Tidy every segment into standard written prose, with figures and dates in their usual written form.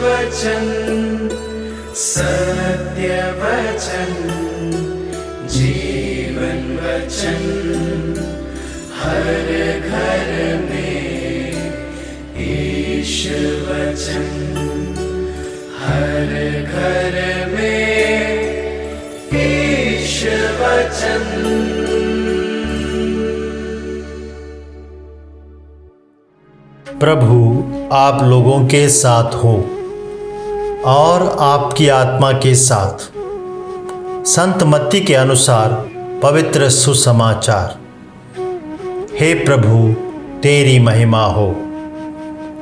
वचन, सत्य वचन, जीवन वचन, हर घर में ईश वचन, हर घर में ईश वचन। प्रभु आप लोगों के साथ हो और आपकी आत्मा के साथ। संत मत्ती के अनुसार पवित्र सुसमाचार। हे प्रभु तेरी महिमा हो।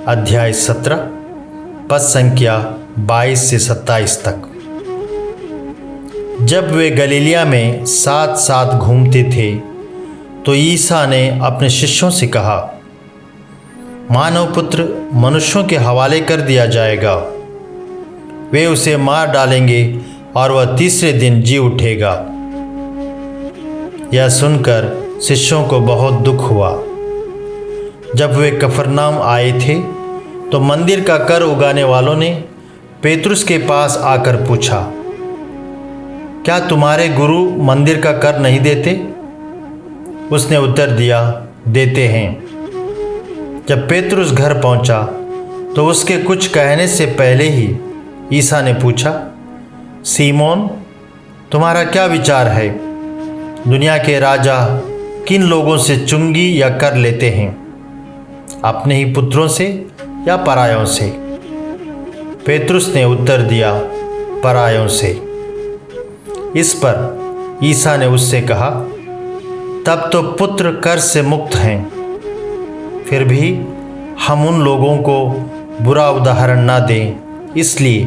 अध्याय 17 पद संख्या 22 से 27 तक। जब वे गलीलिया में साथ साथ घूमते थे तो ईसा ने अपने शिष्यों से कहा, मानव पुत्र मनुष्यों के हवाले कर दिया जाएगा। वे उसे मार डालेंगे और वह तीसरे दिन जी उठेगा। यह सुनकर शिष्यों को बहुत दुख हुआ। जब वे कफरनाम आए थे तो मंदिर का कर उगाने वालों ने पेतरुस के पास आकर पूछा, क्या तुम्हारे गुरु मंदिर का कर नहीं देते? उसने उत्तर दिया, देते हैं। जब पेतरुस घर पहुंचा तो उसके कुछ कहने से पहले ही ईसा ने पूछा, सीमोन तुम्हारा क्या विचार है? दुनिया के राजा किन लोगों से चुंगी या कर लेते हैं, अपने ही पुत्रों से या परायों से? पेतरुस ने उत्तर दिया, परायों से। इस पर ईसा ने उससे कहा, तब तो पुत्र कर से मुक्त हैं। फिर भी हम उन लोगों को बुरा उदाहरण ना दें, इसलिए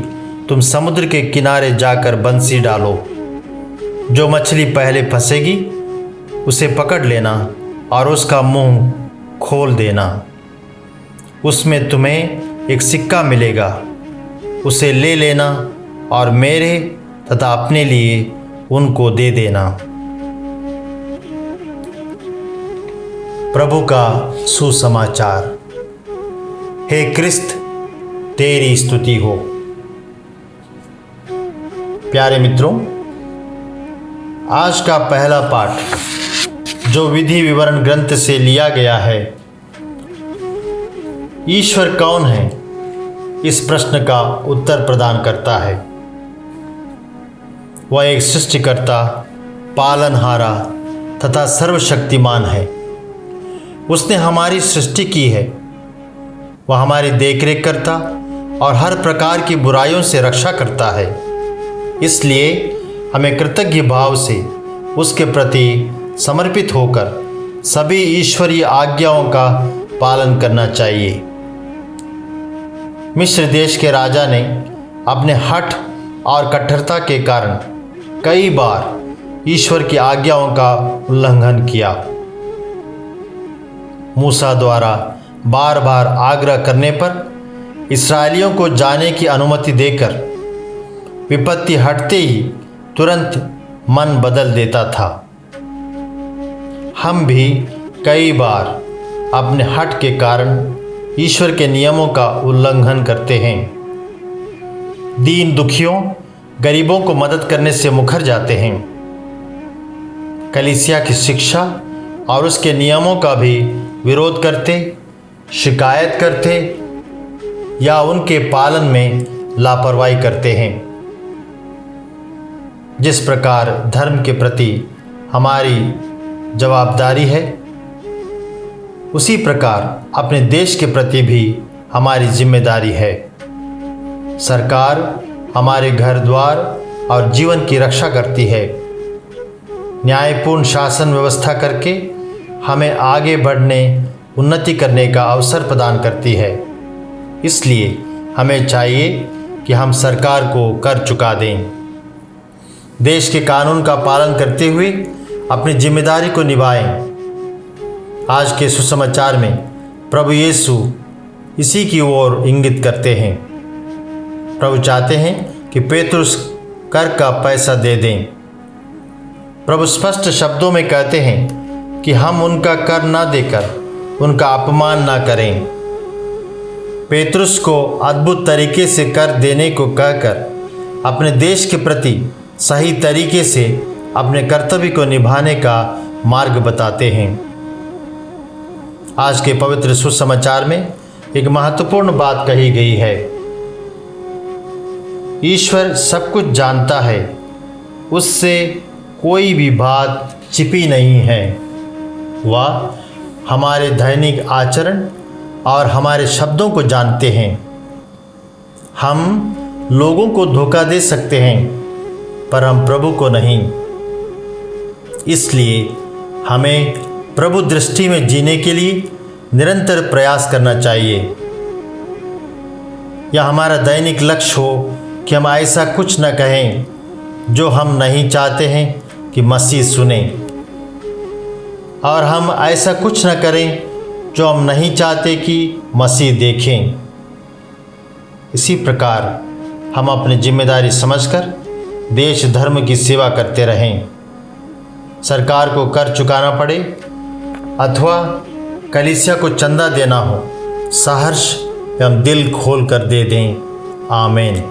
तुम समुद्र के किनारे जाकर बंसी डालो। जो मछली पहले फंसेगी उसे पकड़ लेना और उसका मुंह खोल देना। उसमें तुम्हें एक सिक्का मिलेगा, उसे ले लेना और मेरे तथा अपने लिए उनको दे देना। प्रभु का सुसमाचार। हे क्रिस्त तेरी स्तुति हो। प्यारे मित्रों, आज का पहला पाठ जो विधि विवरण ग्रंथ से लिया गया है, ईश्वर कौन है, इस प्रश्न का उत्तर प्रदान करता है। वह एक सृष्टिकर्ता, पालनहारा तथा सर्वशक्तिमान है। उसने हमारी सृष्टि की है। वह हमारी देखरेख करता और हर प्रकार की बुराइयों से रक्षा करता है। इसलिए हमें कृतज्ञ भाव से उसके प्रति समर्पित होकर सभी ईश्वरीय आज्ञाओं का पालन करना चाहिए। मिस्र देश के राजा ने अपने हठ और कठोरता के कारण कई बार ईश्वर की आज्ञाओं का उल्लंघन किया। मूसा द्वारा बार बार आग्रह करने पर इस्राएलियों को जाने की अनुमति देकर विपत्ति हटते ही तुरंत मन बदल देता था। हम भी कई बार अपने हठ के कारण ईश्वर के नियमों का उल्लंघन करते हैं। दीन दुखियों, गरीबों को मदद करने से मुकर जाते हैं। कलीसिया की शिक्षा और उसके नियमों का भी विरोध करते, शिकायत करते या उनके पालन में लापरवाही करते हैं। जिस प्रकार धर्म के प्रति हमारी जवाबदारी है, उसी प्रकार अपने देश के प्रति भी हमारी जिम्मेदारी है। सरकार हमारे घर द्वार और जीवन की रक्षा करती है। न्यायपूर्ण शासन व्यवस्था करके हमें आगे बढ़ने, उन्नति करने का अवसर प्रदान करती है। इसलिए हमें चाहिए कि हम सरकार को कर चुका दें। देश के कानून का पालन करते हुए अपनी जिम्मेदारी को निभाएं। आज के सुसमाचार में प्रभु यीशु इसी की ओर इंगित करते हैं। प्रभु चाहते हैं कि पेतरुस कर का पैसा दे दें। प्रभु स्पष्ट शब्दों में कहते हैं कि हम उनका कर ना देकर उनका अपमान ना करें। पेतरुस को अद्भुत तरीके से कर देने को कहकर अपने देश के प्रति सही तरीके से अपने कर्तव्य को निभाने का मार्ग बताते हैं। आज के पवित्र सुसमाचार में एक महत्वपूर्ण बात कही गई है। ईश्वर सब कुछ जानता है, उससे कोई भी बात छिपी नहीं है। वह हमारे दैनिक आचरण और हमारे शब्दों को जानते हैं। हम लोगों को धोखा दे सकते हैं, पर हम प्रभु को नहीं। इसलिए हमें प्रभु दृष्टि में जीने के लिए निरंतर प्रयास करना चाहिए। यह हमारा दैनिक लक्ष्य हो कि हम ऐसा कुछ न कहें जो हम नहीं चाहते हैं कि मसीह सुने, और हम ऐसा कुछ न करें जो हम नहीं चाहते कि मसीह देखें। इसी प्रकार हम अपनी जिम्मेदारी समझकर देश धर्म की सेवा करते रहें। सरकार को कर चुकाना पड़े अथवा कलीसिया को चंदा देना हो, सहर्ष एवं दिल खोल कर दे दें। आमीन।